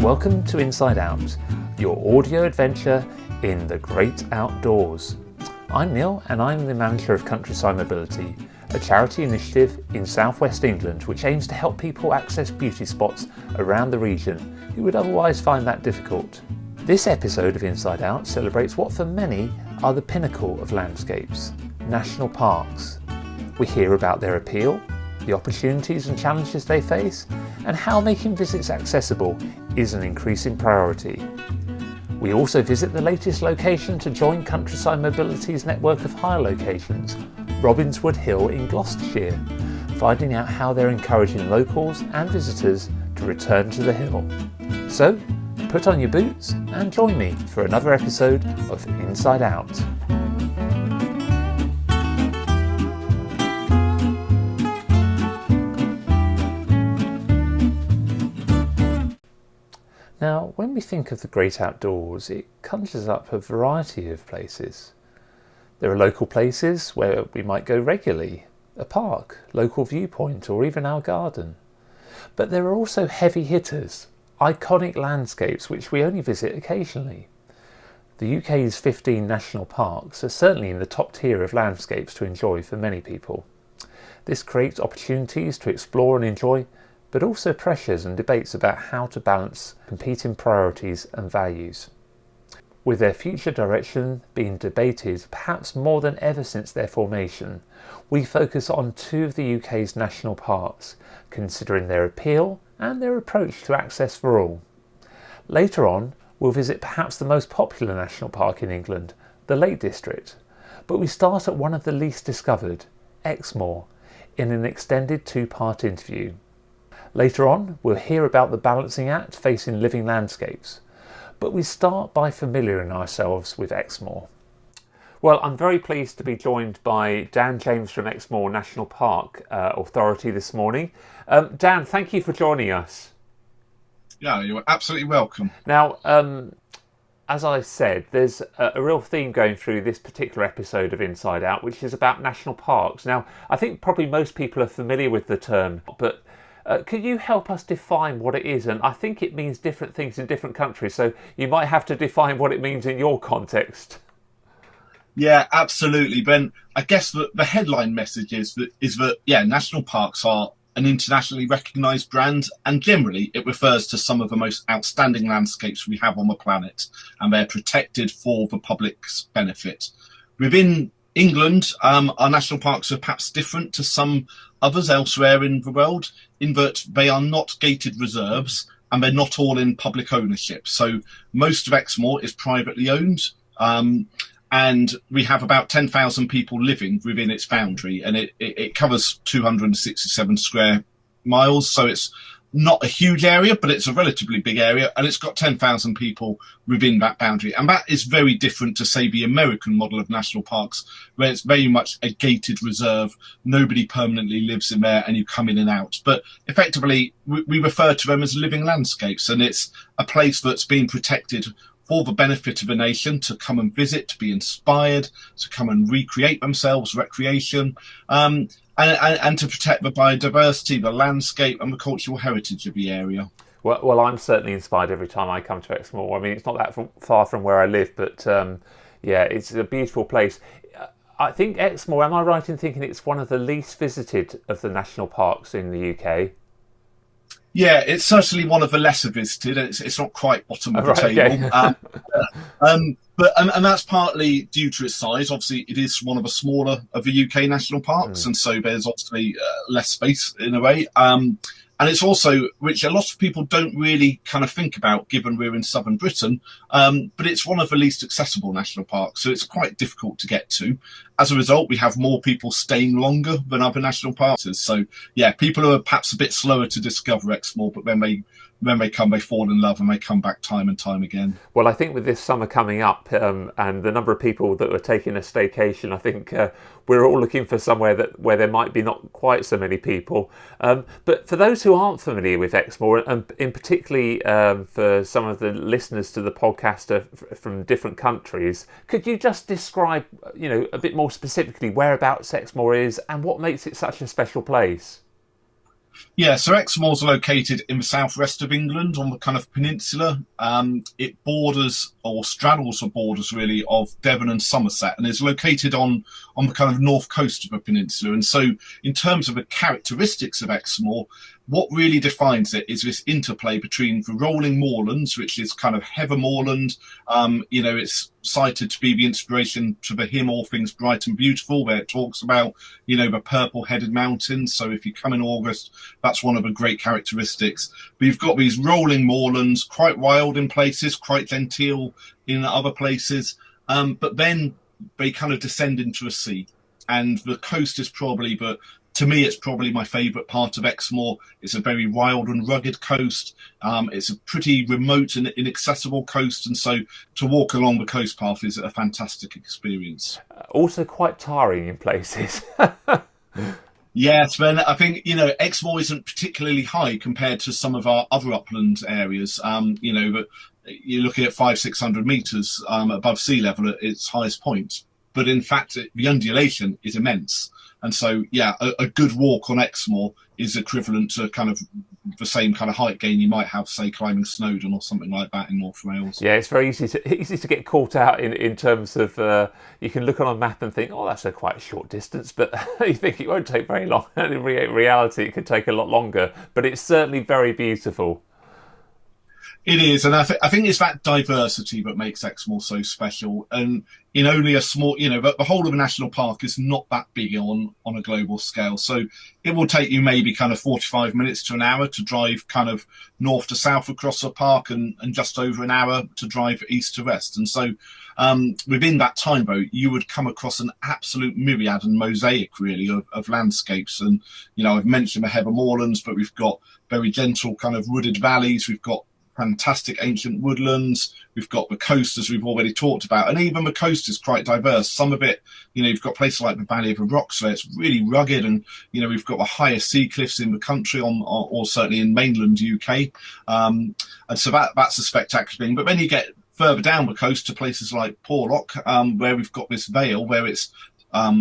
and welcome to Inside Out, your audio adventure in the great outdoors. I'm Neil and I'm the manager of Countryside Mobility, a charity initiative in southwest England which aims to help people access beauty spots around the region who would otherwise find that difficult. This episode of Inside Out celebrates what for many are the pinnacle of landscapes, national parks. We hear about their appeal, the opportunities and challenges they face, and how making visits accessible is an increasing priority. We also visit the latest location to join Countryside Mobility's network of hire locations, Robinswood Hill in Gloucestershire, finding out how they're encouraging locals and visitors to return to the hill. So, put on your boots and join me for another episode of Inside Out. Now, when we think of the great outdoors, it conjures up a variety of places. There are local places where we might go regularly, a park, local viewpoint, or even our garden. But there are also heavy hitters, iconic landscapes which we only visit occasionally. The UK's 15 national parks are certainly in the top tier of landscapes to enjoy for many people. This creates opportunities to explore and enjoy, but also pressures and debates about how to balance competing priorities and values. With their future direction being debated perhaps more than ever since their formation, we focus on two of the UK's national parks, considering their appeal and their approach to access for all. Later on, we'll visit perhaps the most popular national park in England, the Lake District, but we start at one of the least discovered, Exmoor, in an extended two-part interview. Later on, we'll hear about the balancing act facing living landscapes, but we start by familiarising ourselves with Exmoor. Well, I'm very pleased to be joined by Dan James from Exmoor National Park Authority this morning. Dan, thank you for joining us. Yeah, you're absolutely welcome. Now, as I said, there's a real theme going through this particular episode of Inside Out, which is about national parks. Now, I think probably most people are familiar with the term, but could you help us define what it is? And I think it means different things in different countries, so you might have to define what it means in your context. Yeah, absolutely, Ben. I guess the headline message is that national parks are an internationally recognised brand, and generally it refers to some of the most outstanding landscapes we have on the planet, and they're protected for the public's benefit. Within England, our national parks are perhaps different to some others elsewhere in the world, in that they are not gated reserves and they're not all in public ownership. So most of Exmoor is privately owned, and we have about 10,000 people living within its boundary, and it covers 267 square miles. So it's not a huge area, but it's a relatively big area, and it's got 10,000 people within that boundary. And that is very different to, say, the American model of national parks, where it's very much a gated reserve. Nobody permanently lives in there and you come in and out. But effectively, we refer to them as living landscapes, and it's a place that's been protected for the benefit of a nation to come and visit, to be inspired, to come and recreate themselves, recreation, and to protect the biodiversity, the landscape and the cultural heritage of the area. Well, I'm certainly inspired every time I come to Exmoor. I mean, it's not that far from where I live, but it's a beautiful place. I think Exmoor, am I right in thinking it's one of the least visited of the national parks in the UK? Yeah, it's certainly one of the lesser visited. It's not quite bottom of the table. Okay. But that's partly due to its size. Obviously, it is one of the smaller of the UK national parks, and so there's obviously less space in a way. And it's also, which a lot of people don't really kind of think about, given we're in southern Britain, but it's one of the least accessible national parks, so it's quite difficult to get to. As a result, we have more people staying longer than other national parks. So, yeah, people who are perhaps a bit slower to discover Exmoor, but when they come, they fall in love and they come back time and time again. Well, I think with this summer coming up and the number of people that are taking a staycation, I think we're all looking for somewhere where there might be not quite so many people. But for those who aren't familiar with Exmoor, and in particularly for some of the listeners to the podcast from different countries, could you just describe, a bit more specifically whereabouts Exmoor is and what makes it such a special place? Yeah, so Exmoor's located in the southwest of England on the kind of peninsula. It borders or straddles the borders really of Devon and Somerset, and is located on the kind of north coast of the peninsula. And so, in terms of the characteristics of Exmoor, what really defines it is this interplay between the rolling moorlands, which is kind of heather moorland. It's cited to be the inspiration to the hymn All Things Bright and Beautiful, where it talks about, the purple-headed mountains. So if you come in August, that's one of the great characteristics. But you've got these rolling moorlands, quite wild in places, quite genteel in other places. But then they kind of descend into a sea. And the coast is to me, it's probably my favourite part of Exmoor. It's a very wild and rugged coast. It's a pretty remote and inaccessible coast. And so to walk along the coast path is a fantastic experience. Also quite tiring in places. Yes, Ben, I think, Exmoor isn't particularly high compared to some of our other upland areas. But you're looking at 500-600 metres above sea level at its highest point. But in fact, the undulation is immense. And so, a good walk on Exmoor is equivalent to kind of the same kind of height gain you might have, say, climbing Snowdon or something like that in North Wales. Yeah, it's very easy to get caught out in terms of you can look on a map and think, oh, that's a quite short distance, but you think it won't take very long. And in reality, it could take a lot longer. But it's certainly very beautiful. It is, and I think it's that diversity that makes Exmoor so special. And in only a small, the whole of a national park is not that big on a global scale. So it will take you maybe kind of 45 minutes to an hour to drive kind of north to south across the park, and just over an hour to drive east to west. And so within that time, though, you would come across an absolute myriad and mosaic, really, of landscapes. And, I've mentioned the heather moorlands, but we've got very gentle kind of wooded valleys. We've got fantastic ancient woodlands. We've got the coast, as we've already talked about, and even the coast is quite diverse. Some of it, you've got places like the Valley of the Rocks where it's really rugged, and we've got the highest sea cliffs in the country, or certainly in mainland UK, and so that's a spectacular thing. But then you get further down the coast to places like Porlock, where we've got this vale where it's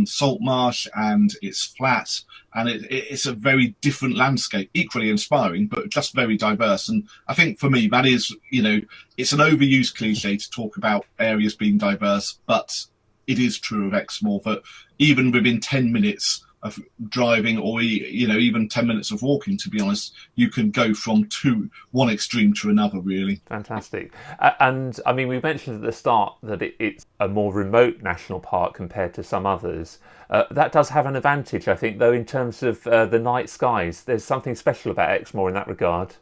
salt marsh and it's flat, and it's a very different landscape, equally inspiring, but just very diverse. And I think for me, that is, it's an overused cliche to talk about areas being diverse, but it is true of Exmoor that even within 10 minutes of driving, or even 10 minutes of walking, to be honest, you can go from one extreme to another, really. Fantastic. And I mean, we mentioned at the start that it's a more remote national park compared to some others. That does have an advantage, I think, though, in terms of the night skies. There's something special about Exmoor in that regard.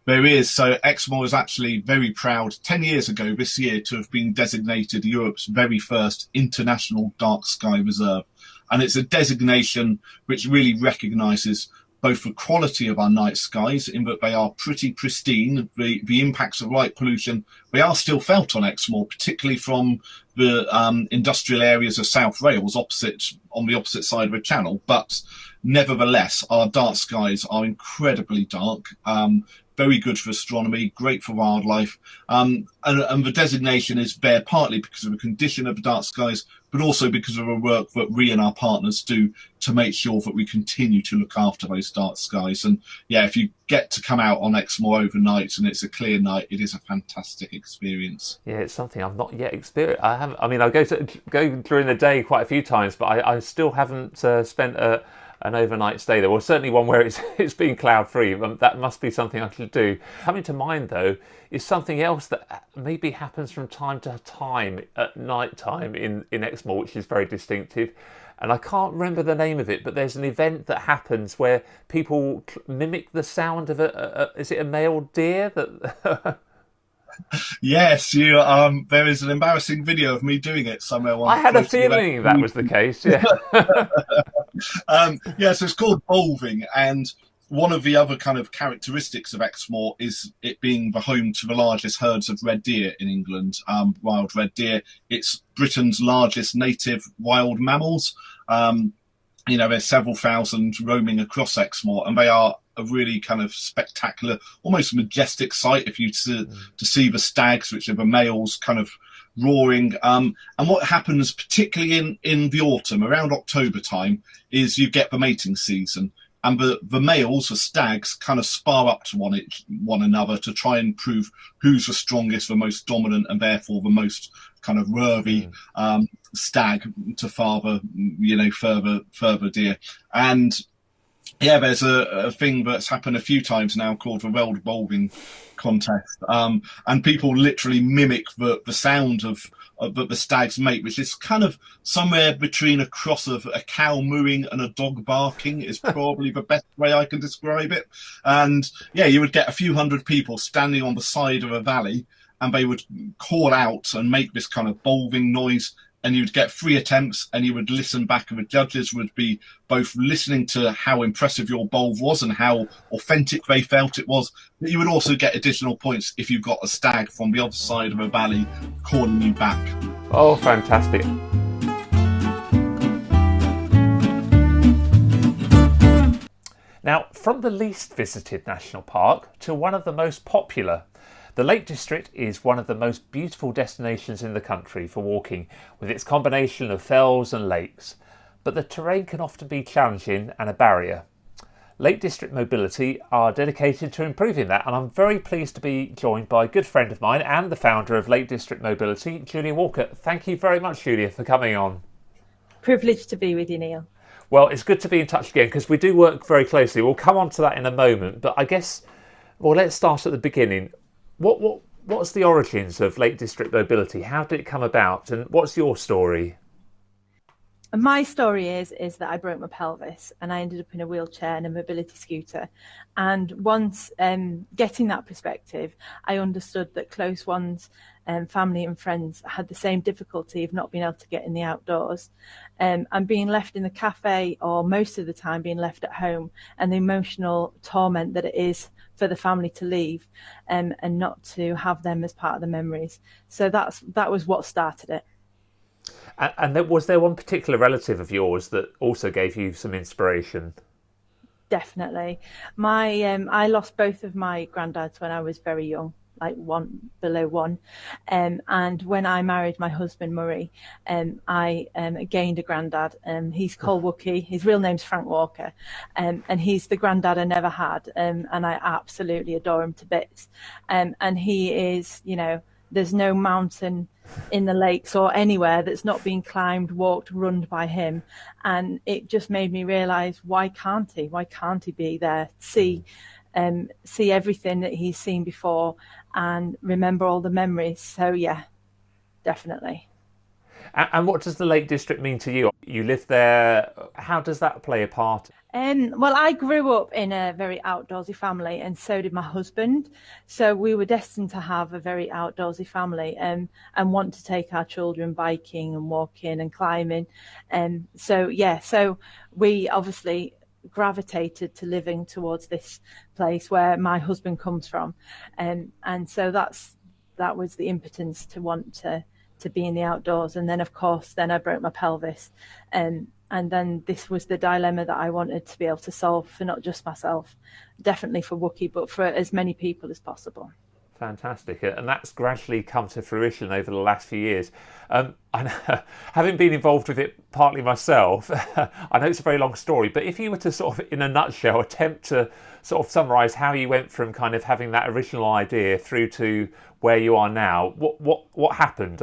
There is. So Exmoor is actually very proud, 10 years ago this year, to have been designated Europe's very first international dark sky reserve. And it's a designation which really recognises both the quality of our night skies, in that they are pretty pristine. The impacts of light pollution, they are still felt on Exmoor, particularly from the industrial areas of South Wales, on the opposite side of the channel. But nevertheless, our dark skies are incredibly dark. Very good for astronomy, great for wildlife. And the designation is there partly because of the condition of the dark skies, but also because of the work that we and our partners do to make sure that we continue to look after those dark skies. And if you get to come out on Exmoor overnight and it's a clear night, it is a fantastic experience. Yeah, it's something I've not yet experienced. I go during the day quite a few times, but I still haven't spent an overnight stay there. Well, certainly one where it's been cloud free. That must be something I should do. Coming to mind, though, is something else that maybe happens from time to time at night time in Exmoor, which is very distinctive. And I can't remember the name of it, but there's an event that happens where people mimic the sound of is it a male deer that? Yes, there is an embarrassing video of me doing it somewhere. I had a feeling that was the case. Yeah. So it's called bolving, and one of the other kind of characteristics of Exmoor is it being the home to the largest herds of red deer in England. Wild red deer. It's Britain's largest native wild mammals. There's several thousand roaming across Exmoor, and they are a really kind of spectacular, almost majestic sight if you to see the stags, which are the males, kind of roaring. And what happens, particularly in the autumn, around October time, is you get the mating season. and the males, the stags, kind of spar up to one another to try and prove who's the strongest, the most dominant, and therefore the most kind of worthy stag to father, further deer. And yeah, there's a thing that's happened a few times now called the World Bolving contest, and people literally mimic the sound of the stags make, which is kind of somewhere between a cross of a cow mooing and a dog barking, is probably the best way I can describe it. And yeah, you would get a few hundred people standing on the side of a valley, and they would call out and make this kind of bolving noise, and you'd get 3 attempts, and you would listen back, and the judges would be both listening to how impressive your bolve was and how authentic they felt it was, but you would also get additional points if you got a stag from the other side of a valley calling you back. Oh, fantastic. Now, from the least visited national park to one of the most popular, the Lake District is one of the most beautiful destinations in the country for walking, with its combination of fells and lakes. But the terrain can often be challenging and a barrier. Lake District Mobility are dedicated to improving that, and I'm very pleased to be joined by a good friend of mine and the founder of Lake District Mobility, Julia Walker. Thank you very much, Julia, for coming on. Privileged to be with you, Neil. Well, it's good to be in touch again because we do work very closely. We'll come on to that in a moment, but I guess, well, let's start at the beginning. What's the origins of Lake District Mobility? How did it come about, and what's your story? My story is that I broke my pelvis and I ended up in a wheelchair and a mobility scooter. And once getting that perspective, I understood that close ones, family and friends, had the same difficulty of not being able to get in the outdoors, and being left in the cafe, or most of the time being left at home, and the emotional torment that it is for the family to leave, and not to have them as part of the memories. So that was what started it. And was there one particular relative of yours that also gave you some inspiration? Definitely. I lost both of my granddads when I was very young, like below one. And when I married my husband, Murray, I gained a granddad. He's called Wookie. His real name's Frank Walker. And he's the granddad I never had. And I absolutely adore him to bits. And he is, there's no mountain in the lakes or anywhere that's not been climbed, walked, run by him. And it just made me realize, why can't he be there, see everything that he's seen before and remember all the memories. So yeah, definitely. And what does the Lake District mean to you? You live there. How does that play a part? Well, I grew up in a very outdoorsy family, and so did my husband. So we were destined to have a very outdoorsy family, and want to take our children biking and walking and climbing. So we obviously gravitated to living towards this place where my husband comes from. And so that was the impotence to want to be in the outdoors. And then, of course, I broke my pelvis. And then this was the dilemma that I wanted to be able to solve for not just myself, definitely for Wookie, but for as many people as possible. Fantastic. And that's gradually come to fruition over the last few years. And having been involved with it partly myself, I know it's a very long story, but if you were to sort of, in a nutshell, attempt to sort of summarise how you went from kind of having that original idea through to where you are now, what happened?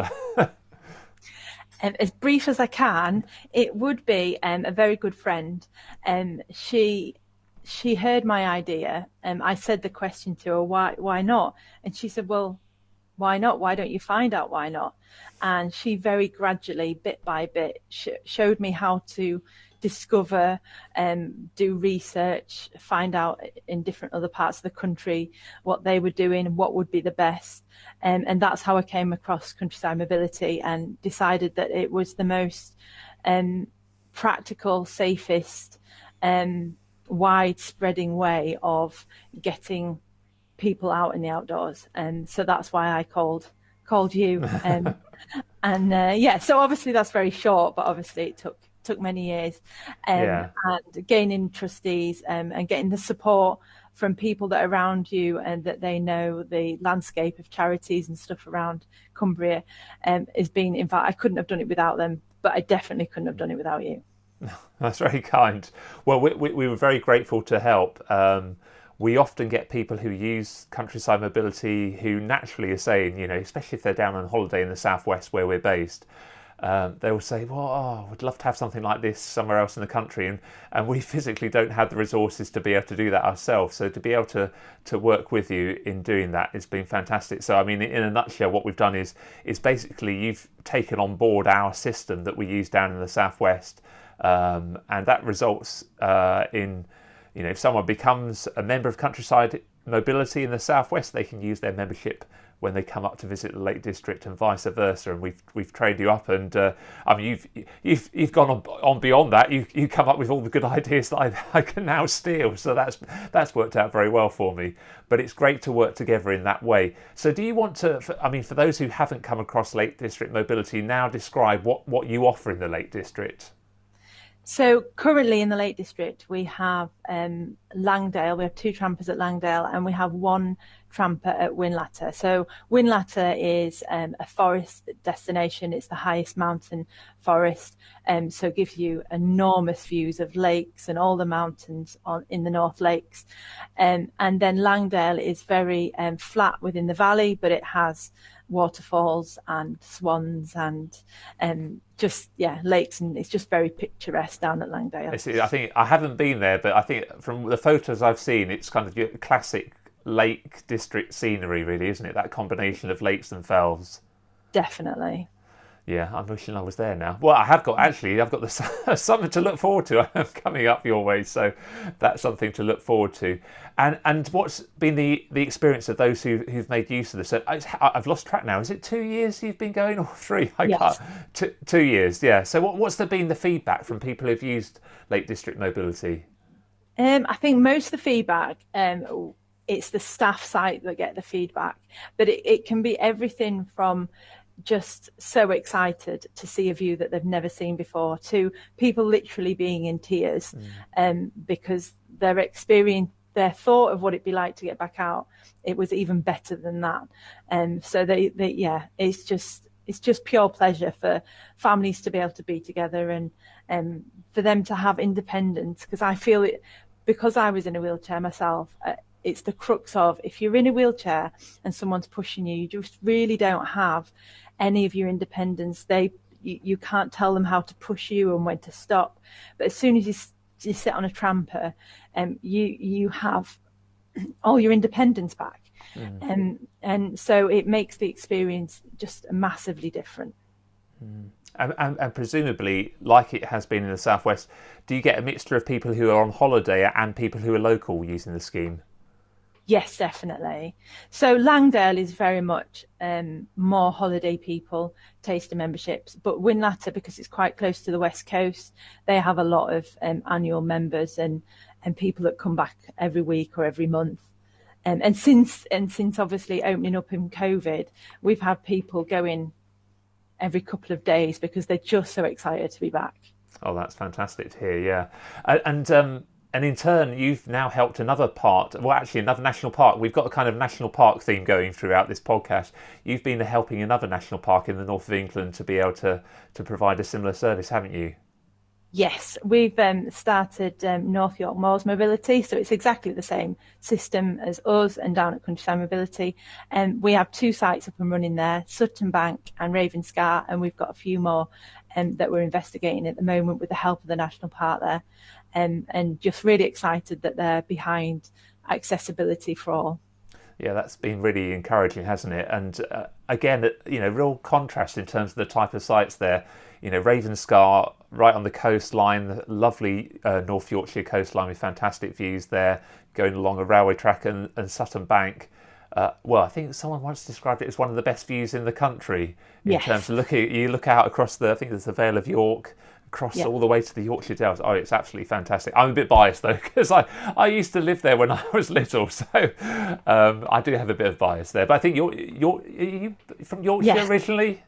As brief as I can, it would be a very good friend. She heard my idea, and I said the question to her, why not? And she said, well, why not? Why don't you find out why not? And she very gradually, bit by bit, showed me how to discover, do research, find out in different other parts of the country what they were doing, what would be the best. And that's how I came across Countryside Mobility and decided that it was the most practical, safest, wide-spreading way of getting people out in the outdoors. And so that's why I called you. So obviously that's very short, but obviously it took many years. And gaining trustees and getting the support from people that are around you and that they know the landscape of charities and stuff around Cumbria has been, in fact, I couldn't have done it without them, but I definitely couldn't have done it without you. That's very kind. Well, we were very grateful to help. We often get people who use countryside mobility who naturally are saying, especially if they're down on holiday in the southwest where we're based, they will say, well, we'd love to have something like this somewhere else in the country. And we physically don't have the resources to be able to do that ourselves. So to be able to work with you in doing that has been fantastic. So, I mean, in a nutshell, what we've done is basically you've taken on board our system that we use down in the southwest. And that results in, if someone becomes a member of Countryside Mobility in the southwest, they can use their membership when they come up to visit the Lake District and vice versa. And we've trained you up, and I mean you've gone on beyond that. You come up with all the good ideas that I can now steal. So that's worked out very well for me. But it's great to work together in that way. So do you want to? For those who haven't come across Lake District Mobility, now describe what you offer in the Lake District. So currently in the Lake District, we have Langdale. We have 2 trampers at Langdale, and we have 1 tramper at Whinlatter. So Whinlatter is a forest destination. It's the highest mountain forest, so it gives you enormous views of lakes and all the mountains in the North Lakes. And then Langdale is very flat within the valley, but it has waterfalls and swans and lakes, and it's just very picturesque down at Langdale. I think I haven't been there, but I think from the photos I've seen, it's kind of your classic Lake District scenery, really, isn't it? That combination of lakes and fells. Definitely. Yeah, I'm wishing I was there now. Well, I've got the something to look forward to. I'm coming up your way, so that's something to look forward to. And what's been the experience of those who've made use of this? So I've lost track now. Is it 2 years you've been going, or 3? Yes. 2 years. Yeah. So what's been the feedback from people who've used Lake District Mobility? I think most of the feedback, it's the staff site that get the feedback, but it can be everything from just so excited to see a view that they've never seen before, to people literally being in tears, because their thought of what it'd be like to get back out, it was even better than that. So it's just pure pleasure for families to be able to be together, and for them to have independence, because I feel it, because I was in a wheelchair myself, it's the crux of, if you're in a wheelchair and someone's pushing you, you just really don't have any of your independence. You can't tell them how to push you and when to stop. But as soon as you sit on a tramper, you have all your independence back. And so it makes the experience just massively different. And presumably, like it has been in the southwest, do you get a mixture of people who are on holiday and people who are local using the scheme? Yes, definitely. So Langdale is very much more holiday people, taster memberships, but Whinlatter, because it's quite close to the west coast, they have a lot of annual members and people that come back every week or every month. And since obviously opening up in COVID, we've had people going every couple of days because they're just so excited to be back. Oh, that's fantastic to hear. Yeah, and in turn, you've now helped another national park. We've got a kind of national park theme going throughout this podcast. You've been helping another national park in the north of England to be able to provide a similar service, haven't you? Yes, we've started North York Moors Mobility, so it's exactly the same system as us and down at Countryside Mobility. And we have 2 sites up and running there, Sutton Bank and Ravenscar, and we've got a few more that we're investigating at the moment with the help of the National Park there. And just really excited that they're behind accessibility for all. Yeah, that's been really encouraging, hasn't it? And again, real contrast in terms of the type of sites there. Ravenscar, right on the coastline, the lovely North Yorkshire coastline with fantastic views there, going along a railway track, and Sutton Bank. I think someone once described it as one of the best views in the country in terms of you look out across I think there's the Vale of York, across all the way to the Yorkshire Dales. Oh, it's absolutely fantastic. I'm a bit biased though, because I used to live there when I was little, so I do have a bit of bias there. But I think are you from Yorkshire originally?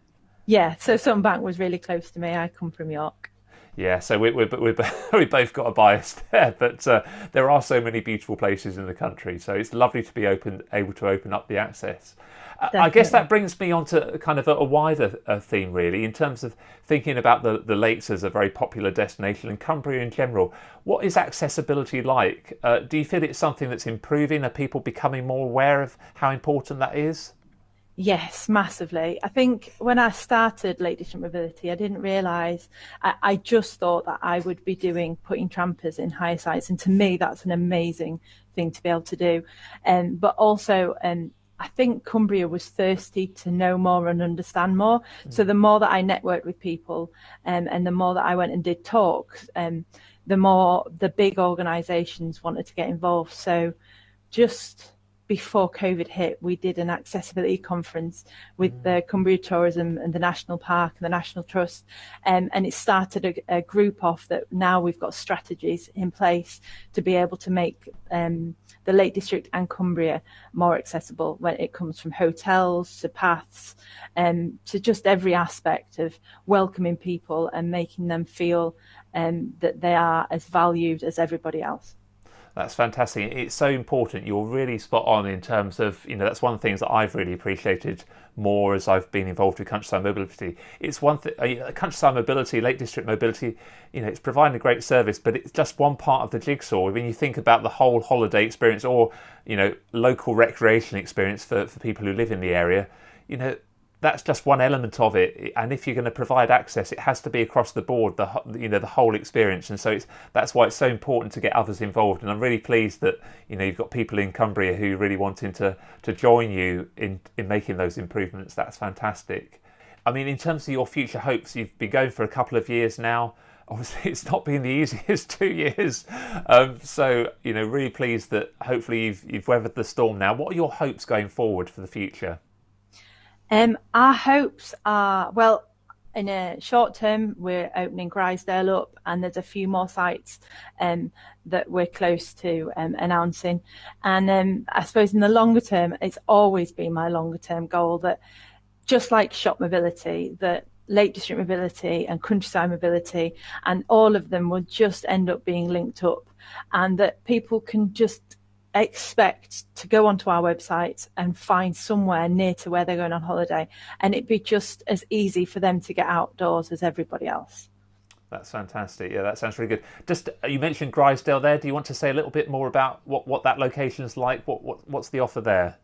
Yeah, so Sutton Bank was really close to me. I come from York. Yeah, so we both got a bias there, but there are so many beautiful places in the country, so it's lovely to be able to open up the access. I guess that Definitely. brings me on to kind of a wider theme, really, in terms of thinking about the lakes as a very popular destination and Cumbria in general. What is accessibility like? Do you feel it's something that's improving? Are people becoming more aware of how important that is? Yes, massively. I think when I started Lake District Mobility, I didn't realise, I just thought that I would be doing putting trampers in higher sites. And to me, that's an amazing thing to be able to do. But also, I think Cumbria was thirsty to know more and understand more. So the more that I networked with people and the more that I went and did talks, the more the big organisations wanted to get involved. So just before COVID hit, we did an accessibility conference with the Cumbria Tourism and the National Park and the National Trust. And it started a group off that now we've got strategies in place to be able to make the Lake District and Cumbria more accessible when it comes from hotels to paths to just every aspect of welcoming people and making them feel that they are as valued as everybody else. That's fantastic. It's so important. You're really spot on in terms of, that's one of the things that I've really appreciated more as I've been involved with countryside mobility. It's one thing, countryside mobility, Lake District mobility, it's providing a great service, but it's just one part of the jigsaw. When you think about the whole holiday experience or, local recreation experience for people who live in the area, that's just one element of it. And if you're going to provide access, it has to be across the board, the whole experience. And so that's why it's so important to get others involved. And I'm really pleased that you've got people in Cumbria who really wanting to join you in making those improvements. That's fantastic. I mean, in terms of your future hopes, you've been going for a couple of years now. Obviously, it's not been the easiest 2 years. So really pleased that hopefully you've weathered the storm now. What are your hopes going forward for the future? Our hopes are, well, in a short term, we're opening Grisdale up, and there's a few more sites that we're close to announcing. And I suppose in the longer term, it's always been my longer term goal that just like shop mobility, that Lake District mobility and countryside mobility, and all of them will just end up being linked up, and that people can just expect to go onto our website and find somewhere near to where they're going on holiday, and it'd be just as easy for them to get outdoors as everybody else. That's fantastic. Yeah, that sounds really good. Just you mentioned Grisdale there. Do you want to say a little bit more about what that location is like? What's the offer there?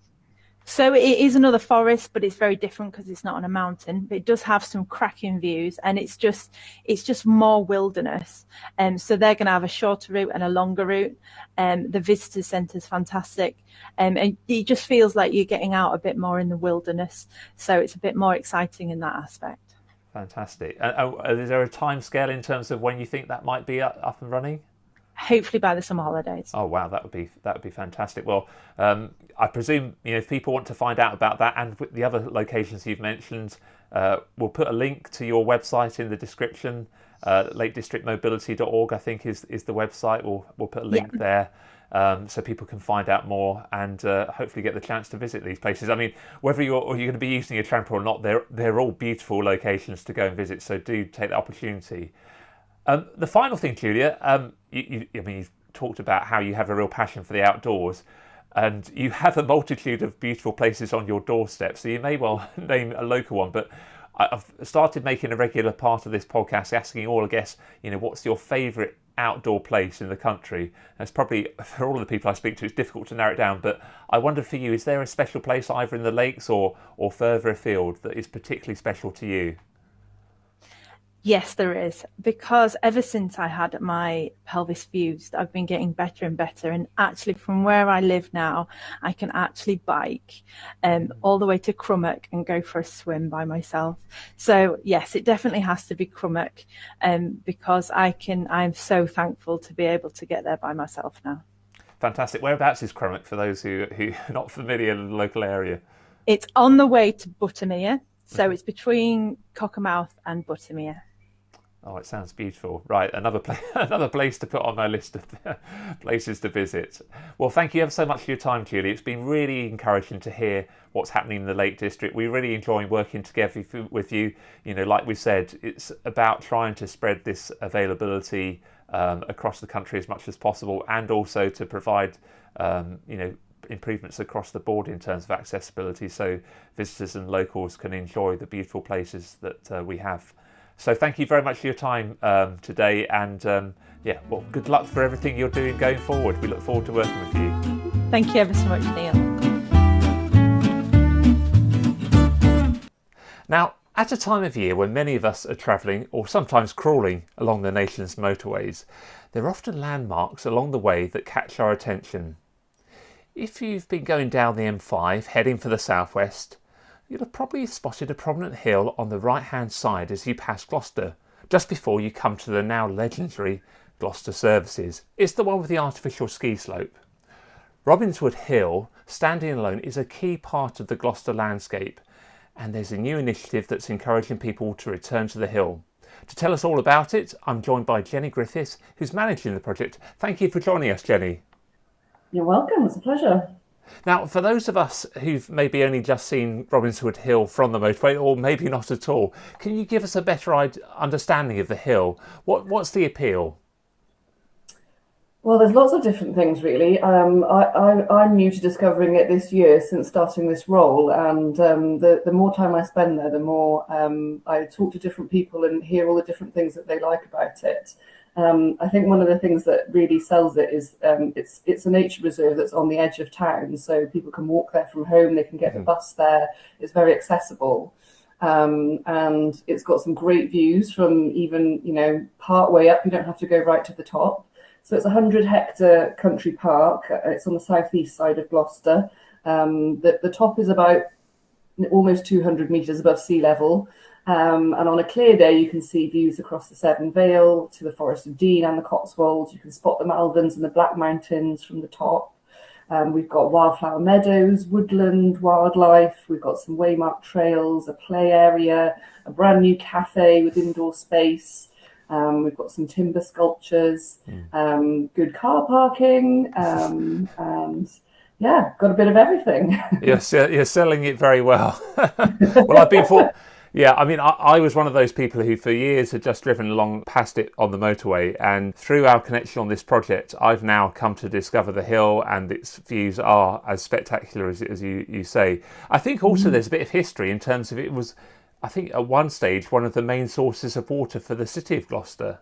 So it is another forest, but it's very different because it's not on a mountain. But it does have some cracking views, and it's just more wilderness. So they're going to have a shorter route and a longer route. The visitor centre is fantastic, and it just feels like you're getting out a bit more in the wilderness. So it's a bit more exciting in that aspect. Fantastic. Is there a time scale in terms of when you think that might be up and running? Hopefully by the summer holidays. Oh wow, that would be fantastic. Well, I presume if people want to find out about that and the other locations you've mentioned, we'll put a link to your website in the description. LakeDistrictMobility.org, I think, is the website. We'll put a Yeah. link there. So people can find out more and hopefully get the chance to visit these places. I mean, whether you're going to be using a tramper or not, they're all beautiful locations to go and visit. So do take the opportunity. The final thing, Julia, I mean, you've talked about how you have a real passion for the outdoors, and you have a multitude of beautiful places on your doorstep. So you may well name a local one, but I've started making a regular part of this podcast, asking all, I guess, what's your favourite outdoor place in the country? And it's probably, for all of the people I speak to, it's difficult to narrow it down, but I wonder for you, is there a special place either in the lakes or further afield that is particularly special to you? Yes, there is. Because ever since I had my pelvis fused, I've been getting better and better. And actually, from where I live now, I can actually bike all the way to Crummock and go for a swim by myself. So yes, it definitely has to be Crummock because I'm so thankful to be able to get there by myself now. Fantastic. Whereabouts is Crummock for those who are not familiar in the local area? It's on the way to Buttermere. So it's between Cockermouth and Buttermere. Oh, it sounds beautiful. Right, another place to put on my list of places to visit. Well, thank you ever so much for your time, Julie. It's been really encouraging to hear what's happening in the Lake District. We really enjoy working together with you. You know, like we said, it's about trying to spread this availability across the country as much as possible, and also to provide, improvements across the board in terms of accessibility, so visitors and locals can enjoy the beautiful places that we have. So thank you very much for your time today, and well, good luck for everything you're doing going forward. We look forward to working with you. Thank you ever so much, Neil. Now, at a time of year when many of us are travelling or sometimes crawling along the nation's motorways, there are often landmarks along the way that catch our attention. If you've been going down the M5 heading for the southwest, you'll have probably spotted a prominent hill on the right-hand side as you pass Gloucester, just before you come to the now legendary Gloucester Services. It's the one with the artificial ski slope. Robinswood Hill, standing alone, is a key part of the Gloucester landscape, and there's a new initiative that's encouraging people to return to the hill. To tell us all about it, I'm joined by Jenny Griffiths, who's managing the project. Thank you for joining us, Jenny. You're welcome, it's a pleasure. Now, for those of us who've maybe only just seen Robinswood Hill from the motorway, or maybe not at all, can you give us a better understanding of the hill? What's the appeal? Well, there's lots of different things, really. I'm new to discovering it this year since starting this role, and the more time I spend there, the more I talk to different people and hear all the different things that they like about it. I think one of the things that really sells it is it's a nature reserve that's on the edge of town, so people can walk there from home, they can get the bus there, it's very accessible. And it's got some great views from even, part way up, you don't have to go right to the top. So it's a 100-hectare country park. It's on the southeast side of Gloucester. The top is about almost 200 metres above sea level. And on a clear day, you can see views across the Severn Vale to the Forest of Dean and the Cotswolds. You can spot the Malverns and the Black Mountains from the top. We've got wildflower meadows, woodland, wildlife. We've got some waymarked trails, a play area, a brand new cafe with indoor space. We've got some timber sculptures, good car parking, and got a bit of everything. Yes, you're selling it very well. Well, I've been for. Yeah, I mean, I was one of those people who for years had just driven along past it on the motorway, and through our connection on this project, I've now come to discover the hill, and its views are as spectacular as you say. I think also there's a bit of history in terms of it was, I think at one stage, one of the main sources of water for the city of Gloucester.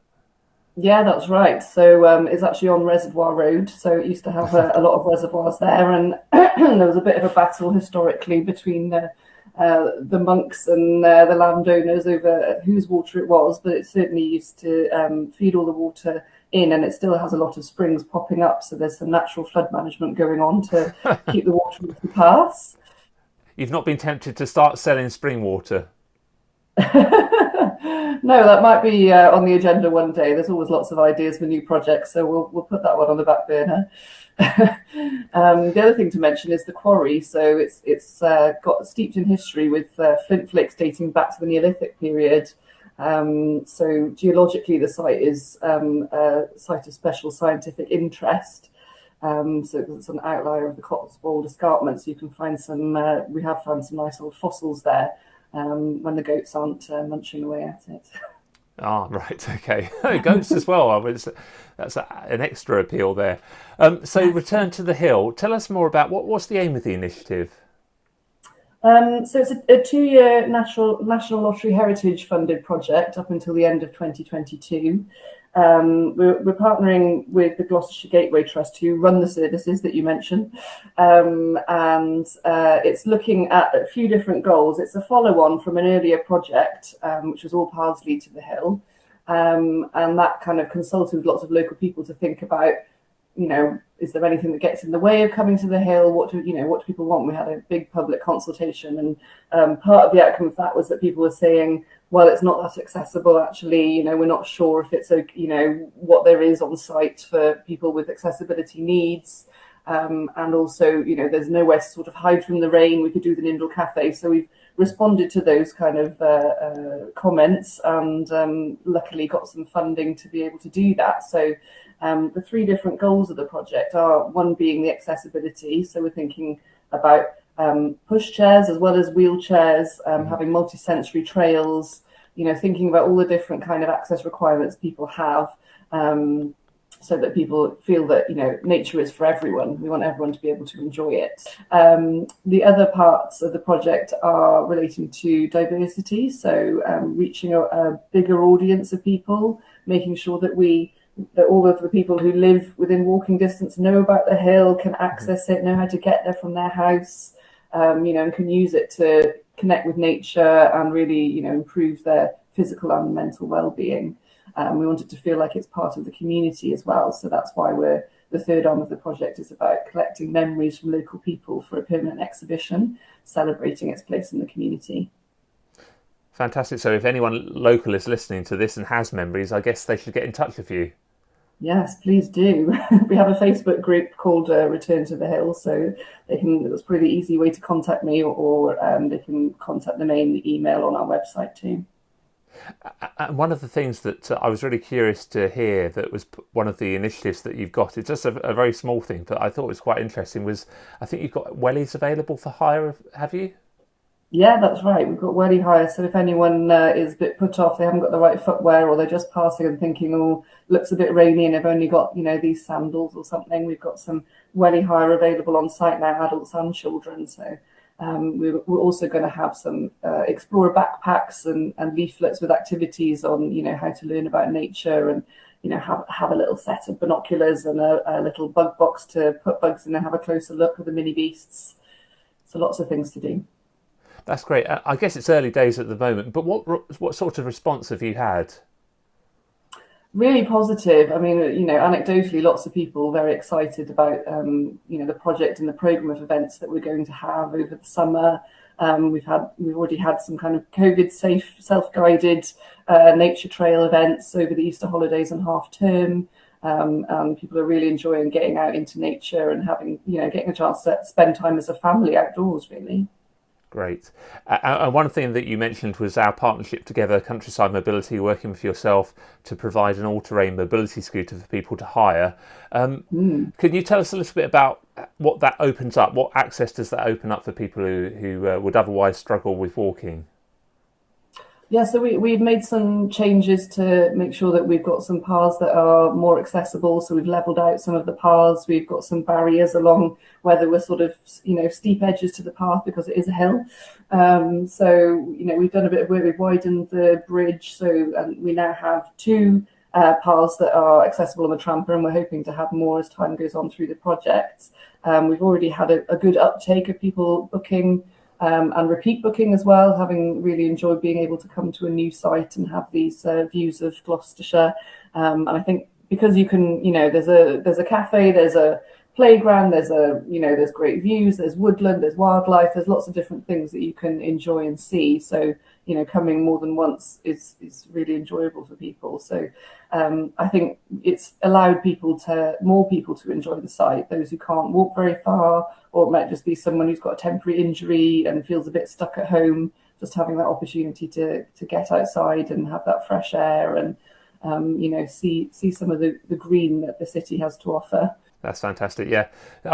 Yeah, that's right. So it's actually on Reservoir Road, so it used to have a lot of reservoirs there, and there was a bit of a battle historically between the monks and the landowners over whose water it was, but it certainly used to feed all the water in, and it still has a lot of springs popping up, so there's some natural flood management going on to keep the water off the paths. You've not been tempted to start selling spring water? No, that might be on the agenda one day. There's always lots of ideas for new projects, so we'll put that one on the back burner. The other thing to mention is the quarry. So it's got steeped in history with flint flakes dating back to the Neolithic period. So geologically, the site is a site of special scientific interest. So it's an outlier of the Cotswold escarpment. So you can find we have found some nice old fossils there when the goats aren't munching away at it. Ah, right, okay. Goats as well. That's an extra appeal there. So return to the hill. Tell us more about what's the aim of the initiative? So it's a 2-year National Lottery Heritage funded project up until the end of 2022. We're partnering with the Gloucestershire Gateway Trust, who run the services that you mentioned, and it's looking at a few different goals. It's a follow-on from an earlier project, which was All Paths Lead to the Hill, and that kind of consulted with lots of local people to think about, is there anything that gets in the way of coming to the hill? What do people want? We had a big public consultation, and part of the outcome of that was that people were saying, well, it's not that accessible, actually. We're not sure if it's, what there is on site for people with accessibility needs. And also, there's nowhere to sort of hide from the rain. We could do with an indoor cafe. So responded to those kind of comments, and luckily got some funding to be able to do that. So the three different goals of the project are, one being the accessibility. So we're thinking about push chairs as well as wheelchairs, having multi-sensory trails, thinking about all the different kind of access requirements people have, so that people feel that, nature is for everyone. We want everyone to be able to enjoy it. The other parts of the project are relating to diversity. So reaching a bigger audience of people, making sure that all of the people who live within walking distance know about the hill, can access it, know how to get there from their house, and can use it to connect with nature and really, improve their physical and mental well-being. We want it to feel like it's part of the community as well. So that's why the third arm of the project is about collecting memories from local people for a permanent exhibition, celebrating its place in the community. Fantastic. So if anyone local is listening to this and has memories, I guess they should get in touch with you. Yes, please do. We have a Facebook group called Return to the Hill, so it's a pretty easy way to contact me, or they can contact the main email on our website too. And one of the things that I was really curious to hear, that was one of the initiatives that you've got, it's just a very small thing, but I thought was quite interesting, was I think you've got wellies available for hire, have you? Yeah, that's right. We've got welly hire. So if anyone is a bit put off, they haven't got the right footwear, or they're just passing and thinking, oh, looks a bit rainy and they've only got, these sandals or something, we've got some welly hire available on site now, adults and children. So we're also going to have some explorer backpacks and leaflets with activities on, how to learn about nature, and, have a little set of binoculars and a little bug box to put bugs in and have a closer look at the mini beasts. So lots of things to do. That's great. I guess it's early days at the moment, but what sort of response have you had? Really positive. I mean, anecdotally, lots of people very excited about, the project and the programme of events that we're going to have over the summer. We've already had some kind of COVID-safe, self-guided nature trail events over the Easter holidays and half term. And people are really enjoying getting out into nature and getting a chance to spend time as a family outdoors, really. Great. And one thing that you mentioned was our partnership together, Countryside Mobility, working with yourself to provide an all-terrain mobility scooter for people to hire. Can you tell us a little bit about what that opens up? What access does that open up for people who would otherwise struggle with walking? Yeah, so we've made some changes to make sure that we've got some paths that are more accessible. So we've levelled out some of the paths. We've got some barriers along where there were sort of, steep edges to the path because it is a hill. So, we've done a bit of work. We've widened the bridge. So we now have two paths that are accessible on the tramper, and we're hoping to have more as time goes on through the project. We've already had a good uptake of people booking and repeat booking as well, having really enjoyed being able to come to a new site and have these views of Gloucestershire. And I think because you can, there's a cafe, there's a playground, there's great views, there's woodland, there's wildlife, there's lots of different things that you can enjoy and see. So, coming more than once is really enjoyable for people. So I think it's allowed more people to enjoy the site, those who can't walk very far, or it might just be someone who's got a temporary injury and feels a bit stuck at home, just having that opportunity to get outside and have that fresh air and, see some of the green that the city has to offer. That's fantastic. Yeah,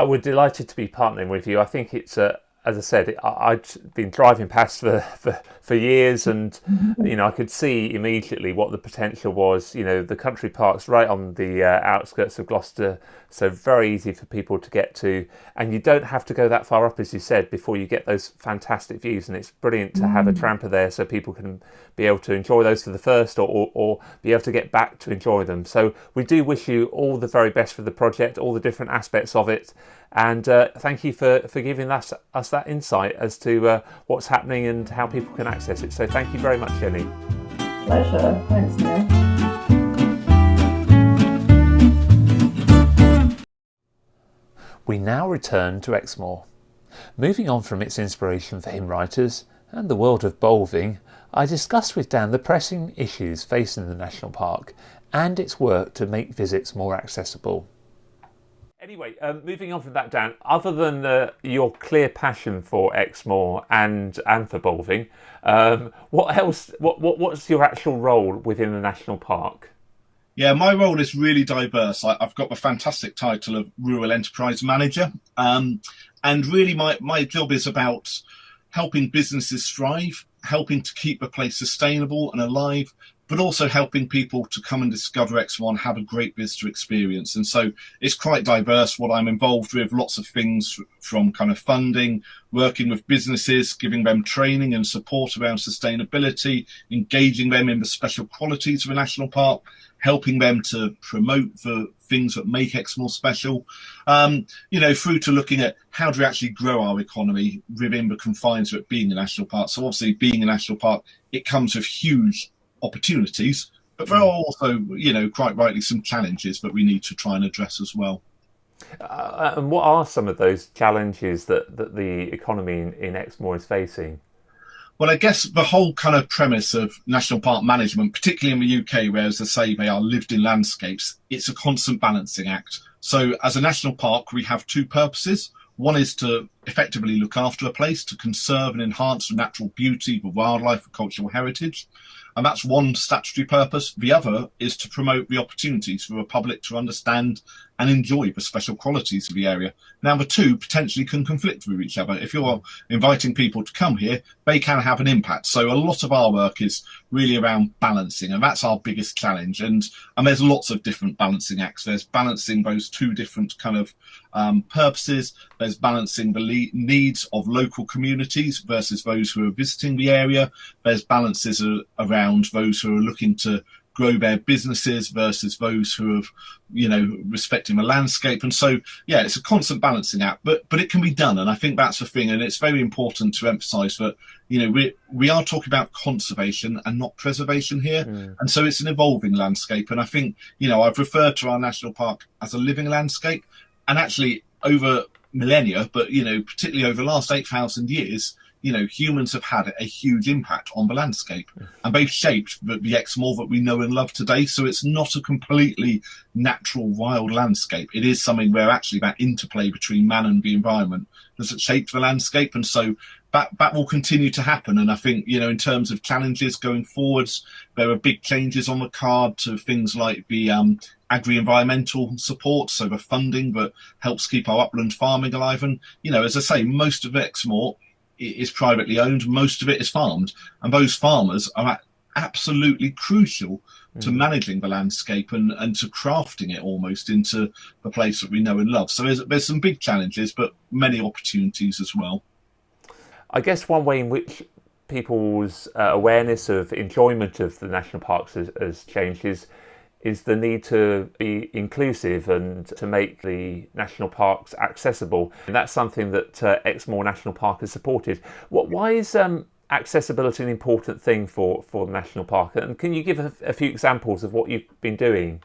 we're delighted to be partnering with you. I think it's as I said, I'd been driving past for years, and I could see immediately what the potential was. The country park's right on the outskirts of Gloucester, so very easy for people to get to, and you don't have to go that far up, as you said, before you get those fantastic views. And it's brilliant to have a tramper there, so people can be able to enjoy those for the first, or be able to get back to enjoy them. So we do wish you all the very best for the project, all the different aspects of it. And thank you for giving us that insight as to what's happening and how people can access it. So thank you very much, Jenny. Pleasure. Thanks, Neil. We now return to Exmoor. Moving on from its inspiration for hymn writers and the world of bolving, I discussed with Dan the pressing issues facing the national park and its work to make visits more accessible. Anyway, moving on from that, Dan, other than your clear passion for Exmoor and for bolving, what else? What's your actual role within the national park? Yeah, my role is really diverse. I've got the fantastic title of Rural Enterprise Manager. And really, my job is about helping businesses thrive, helping to keep the place sustainable and alive, but also helping people to come and discover Exmoor and have a great visitor experience. And so it's quite diverse what I'm involved with, lots of things from kind of funding, working with businesses, giving them training and support around sustainability, engaging them in the special qualities of a national park, helping them to promote the things that make Exmoor special, through to looking at how do we actually grow our economy within the confines of it being a national park. So obviously being a national park, it comes with huge opportunities, but there are also, quite rightly some challenges that we need to try and address as well. And what are some of those challenges that the economy in Exmoor is facing? Well, I guess the whole kind of premise of national park management, particularly in the UK, where, as I say, they are lived-in landscapes, it's a constant balancing act. So as a national park, we have two purposes. One is to effectively look after a place, to conserve and enhance the natural beauty, the wildlife, the cultural heritage. And that's one statutory purpose. The other is to promote the opportunities for the public to understand and enjoy the special qualities of the area. Now, the two potentially can conflict with each other. If you're inviting people to come here, they can have an impact. So a lot of our work is really around balancing, and that's our biggest challenge. And there's lots of different balancing acts. There's balancing those two different kind of purposes. There's balancing the needs of local communities versus those who are visiting the area. There's balances around those who are looking to grow their businesses versus those who have, respecting the landscape. And so, yeah, it's a constant balancing act, but it can be done. And I think that's the thing. And it's very important to emphasize that, we are talking about conservation and not preservation here. And so it's an evolving landscape. And I think, I've referred to our national park as a living landscape, and actually over millennia, but, particularly over the last 8,000 years, humans have had a huge impact on the landscape, and they've shaped the Exmoor that we know and love today. So it's not a completely natural wild landscape. It is something where actually that interplay between man and the environment has shaped the landscape. And so that will continue to happen. And I think, in terms of challenges going forwards, there are big changes on the card to things like the agri-environmental support, so the funding that helps keep our upland farming alive. And, as I say, most of Exmoor is privately owned, most of it is farmed, and those farmers are absolutely crucial to managing the landscape and to crafting it almost into the place that we know and love. So there's some big challenges, but many opportunities as well. I guess one way in which people's awareness of enjoyment of the national parks has changed is the need to be inclusive and to make the national parks accessible. And that's something that Exmoor National Park has supported. Why is accessibility an important thing for the national park? And can you give a few examples of what you've been doing?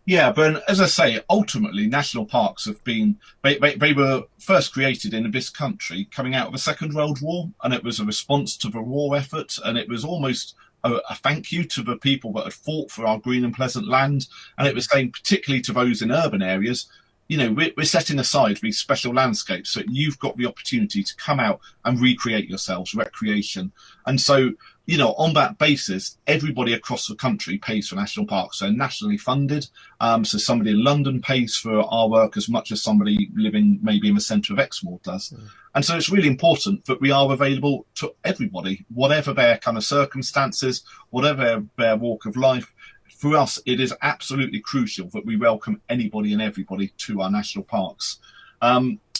Yeah, but as I say, ultimately, national parks have been, they were first created in this country coming out of the Second World War, and it was a response to the war effort, and it was almost a thank you to the people that had fought for our green and pleasant land. And it was saying, particularly to those in urban areas, we're setting aside these special landscapes so you've got the opportunity to come out and recreate yourselves, recreation. And so, on that basis, everybody across the country pays for national parks. They're nationally funded. So somebody in London pays for our work as much as somebody living maybe in the centre of Exmoor does. And so it's really important that we are available to everybody, whatever their kind of circumstances, whatever their walk of life. For us, it is absolutely crucial that we welcome anybody and everybody to our national parks.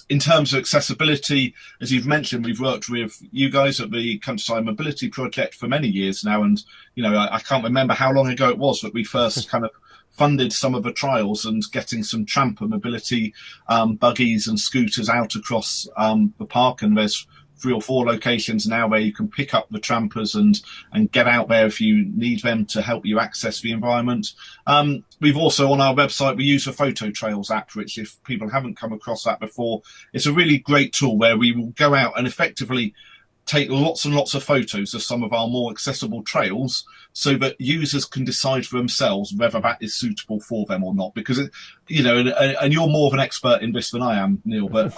In terms of accessibility, as you've mentioned, we've worked with you guys at the Countryside Mobility Project for many years now. And, I can't remember how long ago it was that we first kind of funded some of the trials and getting some tramper mobility buggies and scooters out across the park. And there's 3 or 4 locations now where you can pick up the trampers and get out there if you need them to help you access the environment. We've also, on our website, we use a photo trails app, which if people haven't come across that before, it's a really great tool where we will go out and effectively take lots and lots of photos of some of our more accessible trails so that users can decide for themselves whether that is suitable for them or not. Because, and you're more of an expert in this than I am, Neil, but,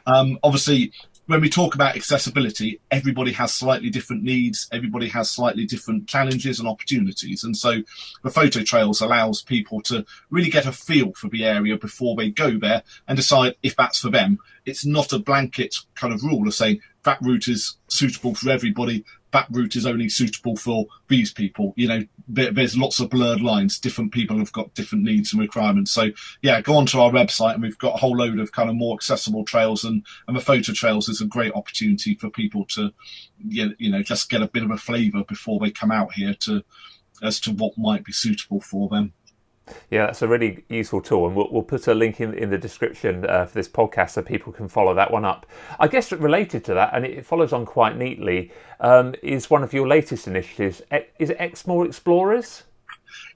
obviously, when we talk about accessibility, everybody has slightly different needs, everybody has slightly different challenges and opportunities. And so the photo trails allows people to really get a feel for the area before they go there and decide if that's for them. It's not a blanket kind of rule of saying that route is suitable for everybody, that route is only suitable for these people. There's lots of blurred lines. Different people have got different needs and requirements. So yeah, go onto our website and we've got a whole load of kind of more accessible trails, and the photo trails is a great opportunity for people to, just get a bit of a flavour before they come out here as to what might be suitable for them. Yeah, that's a really useful tool, and we'll put a link in the description for this podcast so people can follow that one up. I guess related to that, and it follows on quite neatly, is one of your latest initiatives. Is it Exmoor Explorers?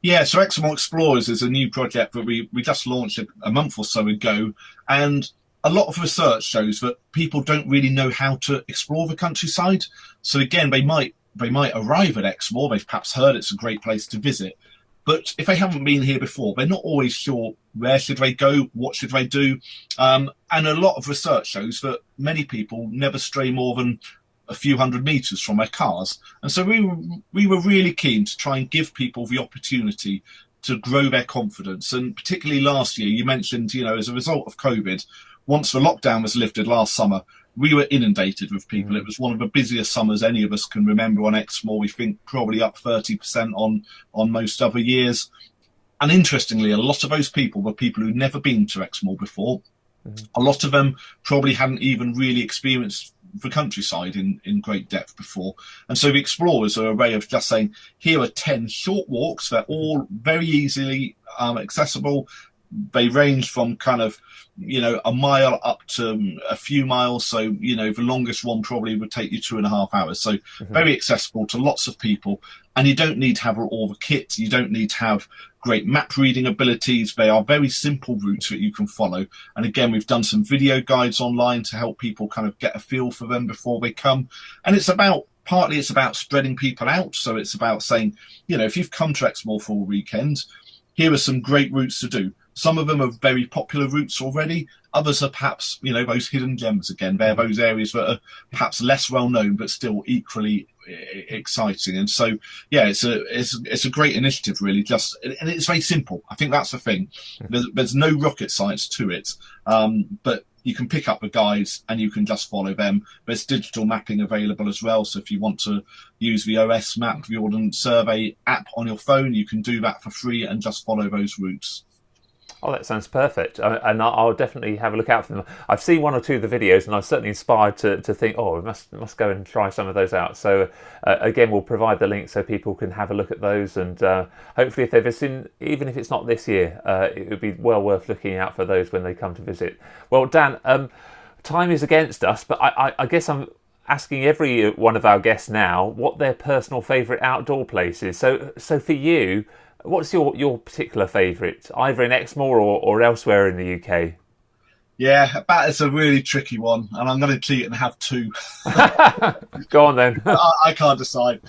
Yeah, so Exmoor Explorers is a new project that we just launched a month or so ago, and a lot of research shows that people don't really know how to explore the countryside. So again, they might arrive at Exmoor, they've perhaps heard it's a great place to visit, but if they haven't been here before, they're not always sure where should they go, what should they do. And a lot of research shows that many people never stray more than a few hundred metres from their cars. And so we were really keen to try and give people the opportunity to grow their confidence. And particularly last year, you mentioned, as a result of COVID, once the lockdown was lifted last summer, we were inundated with people. It was one of the busiest summers any of us can remember on Exmoor. We think probably up 30% on most other years. And interestingly, a lot of those people were people who'd never been to Exmoor before. A lot of them probably hadn't even really experienced the countryside in great depth before. And so the Explorers are a way of just saying, here are 10 short walks. They're all very easily accessible. They range from kind of, a mile up to a few miles. So, the longest one probably would take you 2.5 hours. So very accessible to lots of people. And you don't need to have all the kit. You don't need to have great map reading abilities. They are very simple routes that you can follow. And again, we've done some video guides online to help people kind of get a feel for them before they come. And partly it's about spreading people out. So it's about saying, if you've come to Exmoor for a weekend, here are some great routes to do. Some of them are very popular routes already. Others are perhaps, those hidden gems again. They're those areas that are perhaps less well known, but still equally exciting. And so, yeah, it's a great initiative, really. And it's very simple. I think that's the thing. There's no rocket science to it, but you can pick up the guides and you can just follow them. There's digital mapping available as well. So if you want to use the OS map, the Ordnance Survey app on your phone, you can do that for free and just follow those routes. Oh, that sounds perfect. And I'll definitely have a look out for them. I've seen one or two of the videos and I was certainly inspired to think, we must go and try some of those out. So again, we'll provide the link so people can have a look at those. And hopefully if they've seen, even if it's not this year, it would be well worth looking out for those when they come to visit. Well, Dan, time is against us, but I guess I'm asking every one of our guests now what their personal favourite outdoor place is. So for you, what's your particular favourite, either in Exmoor or elsewhere in the UK? Yeah, that is a really tricky one, and I'm going to cheat and have two. Go on then. I can't decide.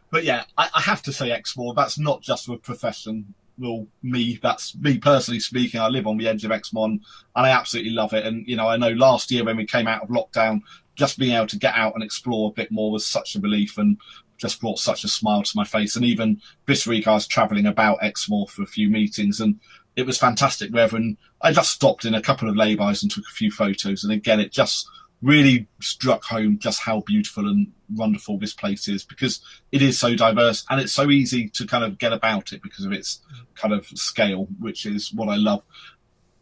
But yeah, I have to say Exmoor. That's not just for professional me. That's me personally speaking. I live on the edge of Exmoor, and I absolutely love it. And I know last year when we came out of lockdown, just being able to get out and explore a bit more was such a relief and just brought such a smile to my face. And even this week I was travelling about Exmoor for a few meetings and it was fantastic weather. And I just stopped in a couple of laybys and took a few photos. And again, it just really struck home just how beautiful and wonderful this place is, because it is so diverse and it's so easy to kind of get about it because of its kind of scale, which is what I love.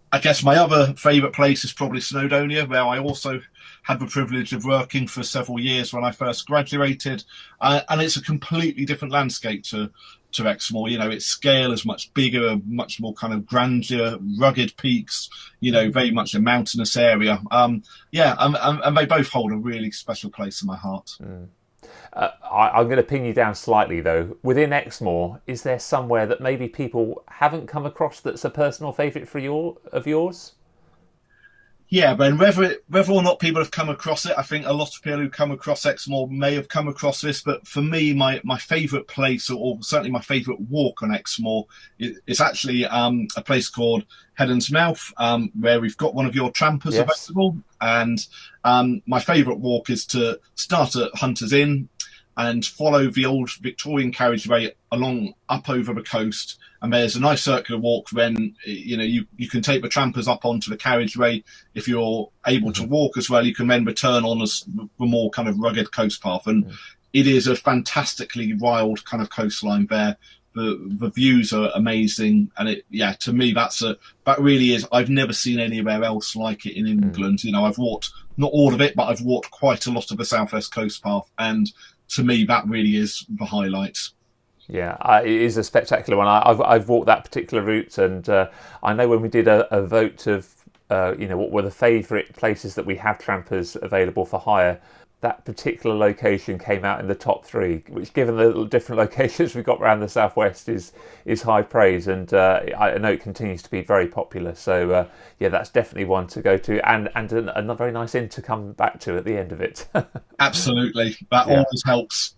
I guess my other favourite place is probably Snowdonia, where I also had the privilege of working for several years when I first graduated. And it's a completely different landscape to Exmoor. Its scale is much bigger, much more kind of grandeur, rugged peaks, very much a mountainous area. And they both hold a really special place in my heart. I'm going to pin you down slightly though. Within Exmoor, is there somewhere that maybe people haven't come across that's a personal favourite of yours? Yeah, Ben, whether or not people have come across it, I think a lot of people who come across Exmoor may have come across this, but for me, my favourite place, or certainly my favourite walk on Exmoor, is actually a place called Heddon's Mouth, where we've got one of your trampers Yes. available. And my favourite walk is to start at Hunter's Inn and follow the old Victorian carriageway along up over the coast. And there's a nice circular walk. Then you can take the trampers up onto the carriageway. If you're able to walk as well, you can then return on the more kind of rugged coast path. And it is a fantastically wild kind of coastline there. The views are amazing, and to me that really is. I've never seen anywhere else like it in England. I've walked not all of it, but I've walked quite a lot of the Southwest Coast Path, and to me that really is the highlight. Yeah, it is a spectacular one. I've walked that particular route, and I know when we did a vote of what were the favourite places that we have trampers available for hire, that particular location came out in the top 3, which, given the different locations we've got around the southwest, is high praise, and I know it continues to be very popular. So that's definitely one to go to, and a very nice inn to come back to at the end of it. Absolutely, that always helps.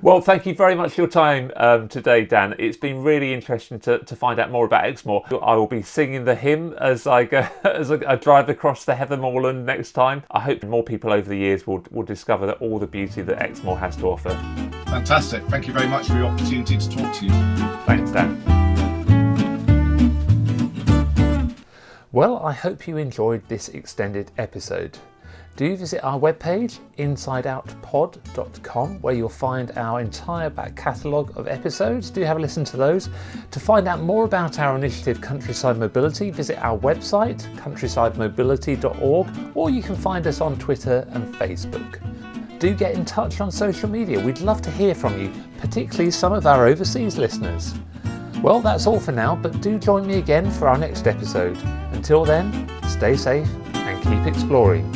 Well, thank you very much for your time today, Dan. It's been really interesting to find out more about Exmoor. I will be singing the hymn as I go as I drive across the Heather Moorland next time. I hope more people over the years will discover that all the beauty that Exmoor has to offer. Fantastic. Thank you very much for the opportunity to talk to you. Thanks, Dan. Well, I hope you enjoyed this extended episode. Do visit our webpage, insideoutpod.com, where you'll find our entire back catalogue of episodes. Do have a listen to those. To find out more about our initiative Countryside Mobility, visit our website, countrysidemobility.org, or you can find us on Twitter and Facebook. Do get in touch on social media. We'd love to hear from you, particularly some of our overseas listeners. Well, that's all for now, but do join me again for our next episode. Until then, stay safe and keep exploring.